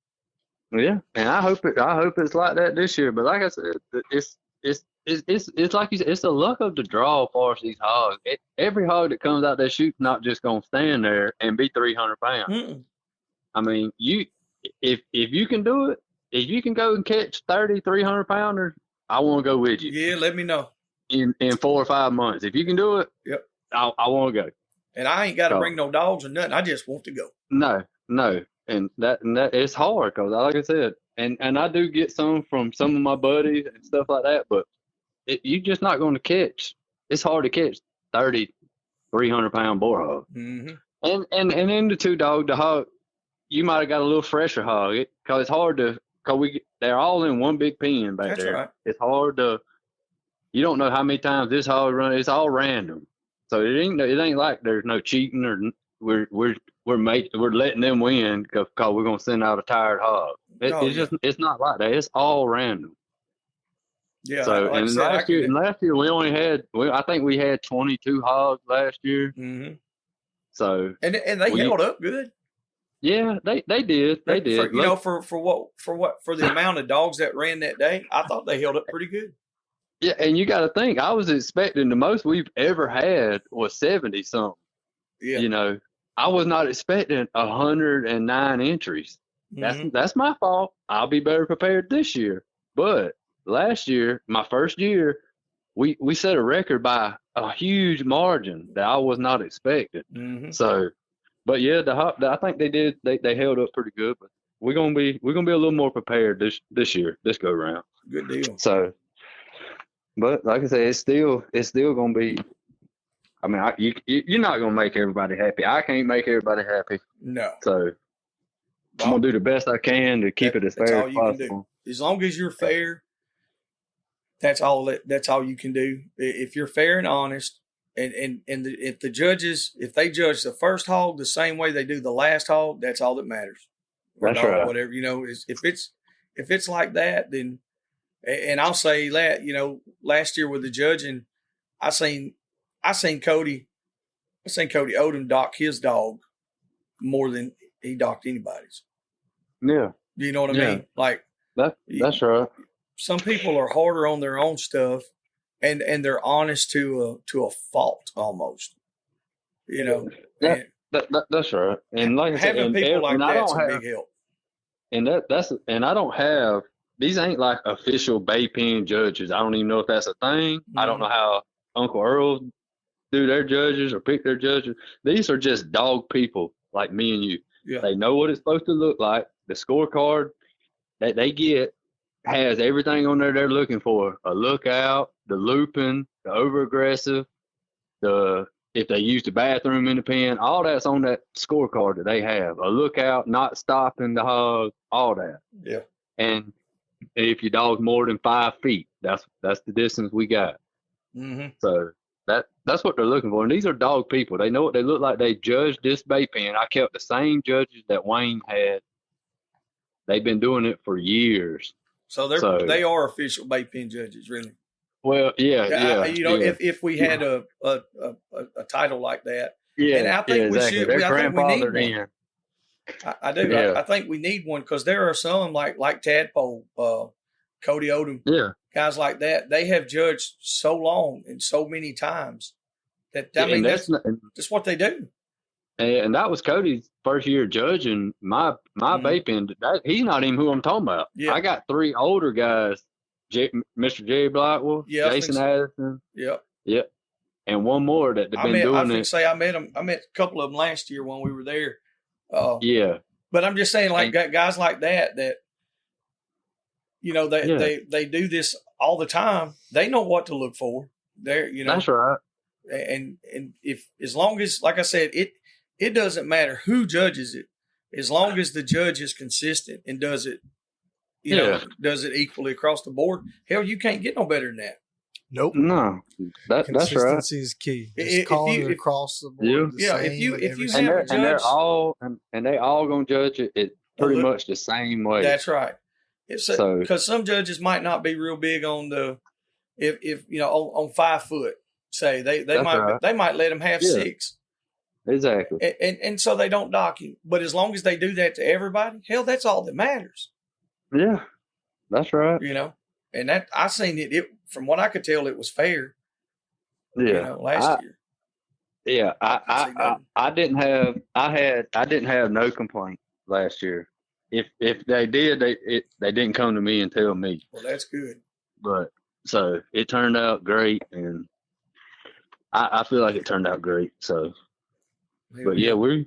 Yeah, and I hope it's like that this year. But like I said, it's like you said, it's the luck of the draw for these hogs. Every hog that comes out that shoot's not just gonna stand there and be 300 pounds. Mm-mm. I mean, if you can do it, if you can go and catch 30, 300 pounders, I want to go with you. Yeah, let me know. In 4 or 5 months, if you can do it, yep, I want to go. And I ain't got to bring no dogs or nothing. I just want to go. No. And that it's hard because, like I said, and I do get some from some of my buddies and stuff like that, but you're just not going to catch. It's hard to catch 30, 300-pound boar hog. Mm-hmm. And in the 2-dog, the hog, you might have got a little fresher hog because it's hard to they're all in one big pen back That's there. Right. It's hard to. You don't know how many times this hog run. It's all random, so it ain't like there's no cheating or we're letting them win because we're gonna send out a tired hog. It's not like that. It's all random. Yeah. So like and last year we only had I think we had 22 hogs last year. Mm-hmm. So and they held up good. Yeah, they did. They did. For the amount of dogs that ran that day, I thought they held up pretty good. Yeah, and you got to think, I was expecting the most we've ever had was 70 something. Yeah. You know, I was not expecting 109 entries. Mm-hmm. That's my fault. I'll be better prepared this year. But last year, my first year, we set a record by a huge margin that I was not expecting. Mm-hmm. So, but yeah, I think they did. They held up pretty good. But we're gonna be a little more prepared this year, this go round. Good deal. So. But like I said, it's still gonna be. I mean, you're not gonna make everybody happy. I can't make everybody happy. No. So I'm gonna do the best I can to keep it as fair as possible. As long as you're fair, that's all you can do. If you're fair and honest, if the judges, if they judge the first hog the same way they do the last hog, that's all that matters. That's right. Whatever is if it's like that, then. And I'll say that, last year with the judging, I seen Cody Odom dock his dog more than he docked anybody's. Yeah. You know what I mean? Like that's right. Some people are harder on their own stuff and they're honest to a fault almost. That's right. And like I said, having people like that's a big help. And I don't have. These ain't like official bay pen judges. I don't even know if that's a thing. Mm-hmm. I don't know how Uncle Earl do their judges or pick their judges. These are just dog people like me and you. Yeah. They know what it's supposed to look like. The scorecard that they get has everything on there they're looking for. A lookout, the looping, the over-aggressive, if they use the bathroom in the pen, all that's on that scorecard that they have. A lookout, not stopping the hog, all that. Yeah. And if your dog's more than 5 feet, that's the distance we got. Mm-hmm. So that's what they're looking for. And these are dog people. They know what they look like. They judged this bay pen. I kept the same judges that Wayne had. They've been doing it for years. So they are official bay pen judges, really. Well, yeah. If we had a title like that, yeah, and I think exactly. we should. They're I think we need in. one. I do. Yeah. I think we need one because there are some like Tadpole, Cody Odom, guys like that. They have judged so long and so many times that that's what they do. And that was Cody's first year judging my bay pen. He's not even who I'm talking about. Yeah. I got 3 older guys, Mr. Jerry Blackwell, Jason Addison. Yep. And one more that they've been doing it. I met them. I met a couple of them last year when we were there. But I'm just saying, like guys like that they do this all the time. They know what to look for. That's right. And if as long as, like I said, it doesn't matter who judges it, as long as the judge is consistent and does it, does it equally across the board. Hell, you can't get no better than that. Nope. No, that's right. Consistency is key. Just calling it across the board. If you have and they all gonna judge it pretty much the same way. That's right. So because some judges might not be real big on if on 5 foot. Say they might let them have 6. Exactly. And so they don't dock him. But as long as they do that to everybody, hell, that's all that matters. Yeah, that's right. And that I seen it from what I could tell, it was fair. Yeah. Last year. Yeah, I didn't have no complaint last year. If they did, they didn't come to me and tell me. Well, that's good. But so it turned out great, and I feel like it turned out great. So, but yeah, we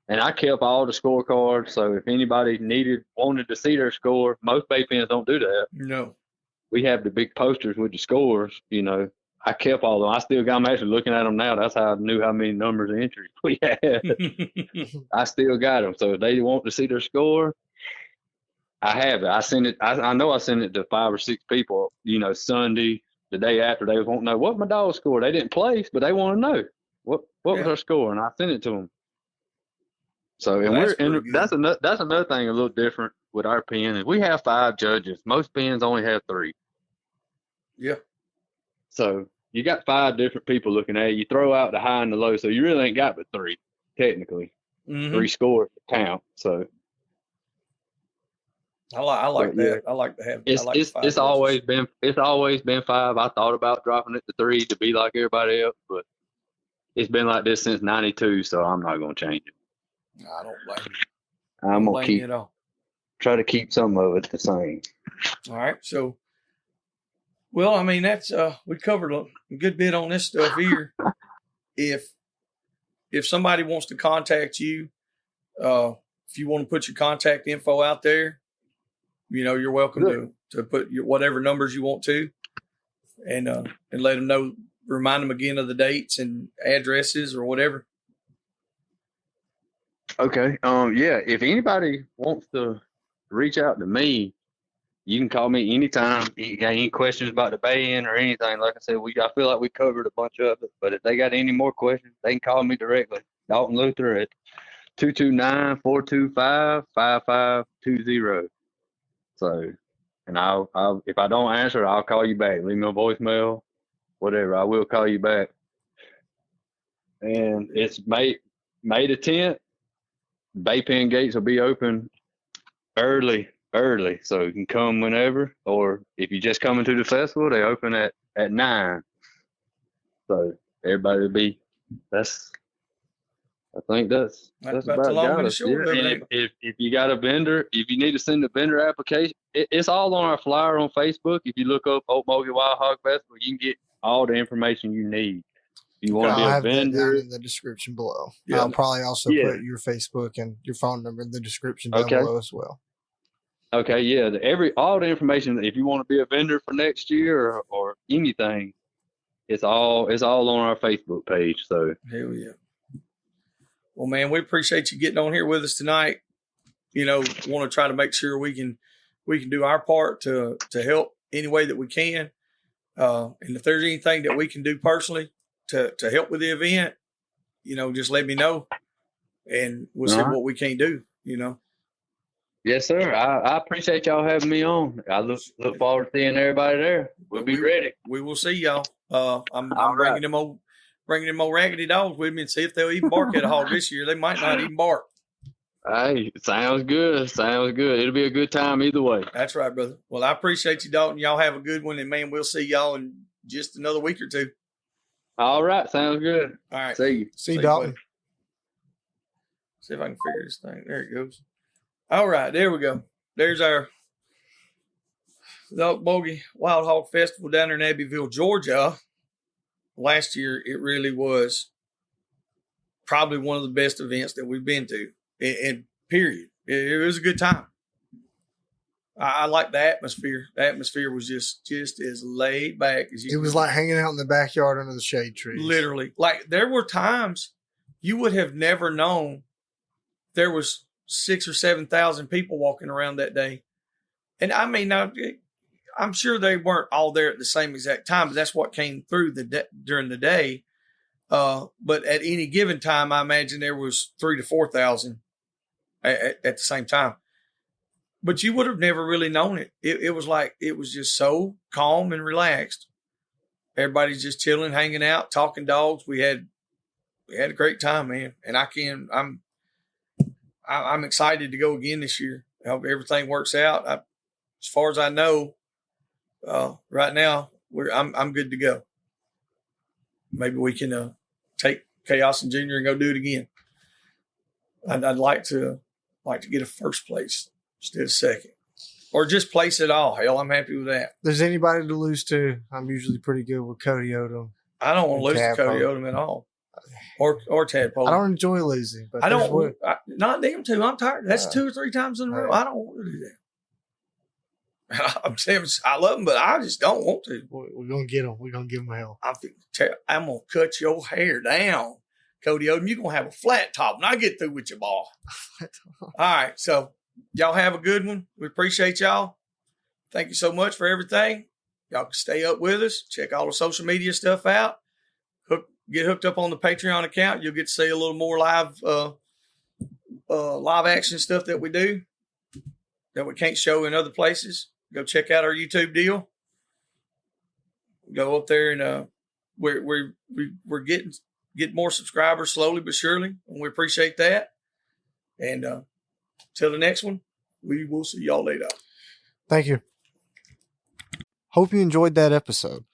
and I kept all the scorecards. So if anybody wanted to see their score, most bay pens don't do that. No, we have the big posters with the scores. I kept all of them. I still got them. Actually looking at them now. That's how I knew how many numbers of entries we had. I still got them. So if they want to see their score, I have it. I send it. I know I sent it to 5 or 6 people. Sunday, the day after, they want to know what my dog scored. They didn't place, but they want to know what was her score, and I sent it to them. So that's another thing a little different with our pen is we have 5 judges. Most pens only have 3. Yeah. So you got 5 different people looking at it. You throw out the high and the low, so you really ain't got but 3 technically. 3 scores to count. So I like that. Yeah. I like to have. It's always been 5. I thought about dropping it to 3 to be like everybody else, but it's been like this since '92, so I'm not gonna change it. No, I don't blame you. I'm gonna try to keep some of it the same. All right, so. Well, I mean, that's we covered a good bit on this stuff here. If somebody wants to contact you, if you want to put your contact info out there, you're welcome to put whatever numbers you want to, and let them know. Remind them again of the dates and addresses or whatever. Okay. Yeah. If anybody wants to reach out to me, you can call me anytime. You got any questions about the bay-in or anything? Like I said, I feel like we covered a bunch of it. But if they got any more questions, they can call me directly. Dalton Luther at 229-425-5520. So, and I'll if I don't answer, I'll call you back. Leave me a voicemail, whatever. I will call you back. And it's May the 10th. Bay pen gates will be open early, so you can come whenever, or if you're just coming to the festival, they open at 9. So everybody will be. I think that's about the long and the short. Yeah. And if you got a vendor, if you need to send a vendor application, it's all on our flyer on Facebook. If you look up Ocmulgee Wild Hog Festival, you can get all the information you need. You want to be a vendor? That down in the description below. Yeah. I'll probably also put your Facebook and your phone number in the description down below as well. Okay, yeah. All the information. If you want to be a vendor for next year or anything, it's all on our Facebook page. So hell yeah. Well, man, we appreciate you getting on here with us tonight. Want to try to make sure we can do our part to help any way that we can. And if there's anything that we can do personally to help with the event, just let me know, and we'll see what we can do. Yes, sir. I appreciate y'all having me on. I look forward to seeing everybody there. We'll be ready. We will see y'all. I'm bringing them old raggedy dogs with me and see if they'll even bark at a hog this year. They might not even bark. Hey, sounds good. It'll be a good time either way. That's right, brother. Well, I appreciate you, Dalton. Y'all have a good one, and man, we'll see y'all in just another week or 2. All right, sounds good. All right, see you. See you, Dalton. See if I can figure this thing. There it goes. All right, there we go. There's the Ocmulgee Wild Hog Festival down there in Abbeville, Georgia. Last year, it really was probably one of the best events that we've been to, and period. It was a good time. I like the atmosphere. The atmosphere was just as laid back as you. It was like hanging out in the backyard under the shade trees. Literally. Like, there were times you would have never known there was 6,000 or 7,000 people walking around that day. And I mean, I'm sure they weren't all there at the same exact time, but that's what came through during the day. But at any given time, I imagine there was 3,000 to 4,000 at the same time. But you would have never really known it. It was like, it was just so calm and relaxed. Everybody's just chilling, hanging out, talking dogs. We had a great time, man. And I'm excited to go again this year. I hope everything works out. As far as I know, right now, I'm good to go. Maybe we can take Chaos and Junior and go do it again. I'd like to get a first place instead of second, or just place it all. Hell, I'm happy with that. There's anybody to lose to. I'm usually pretty good with Cody Odom. I don't want to lose to Cody Odom at all, or Tadpole. I don't enjoy losing, but not them two. I'm tired. That's 2 or 3 times in a row. I don't want to do that. I'm saying I love them, but I just don't want to. We're gonna get them. We're gonna give them hell. I'm gonna cut your hair down, Cody Odom. You're gonna have a flat top when I get through with your ball. All right, so y'all have a good one. We appreciate y'all. Thank you so much for everything. Y'all can stay up with us. Check all the social media stuff out. Get hooked up on the Patreon account. You'll get to see a little more live action stuff that we do that we can't show in other places. Go check out our YouTube deal. Go up there and we're getting more subscribers slowly but surely, and we appreciate that. And till the next one, we will see y'all later. Thank you. Hope you enjoyed that episode.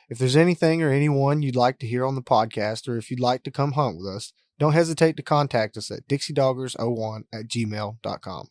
If there's anything or anyone you'd like to hear on the podcast, or if you'd like to come hunt with us, don't hesitate to contact us at dixiedoggers01@gmail.com.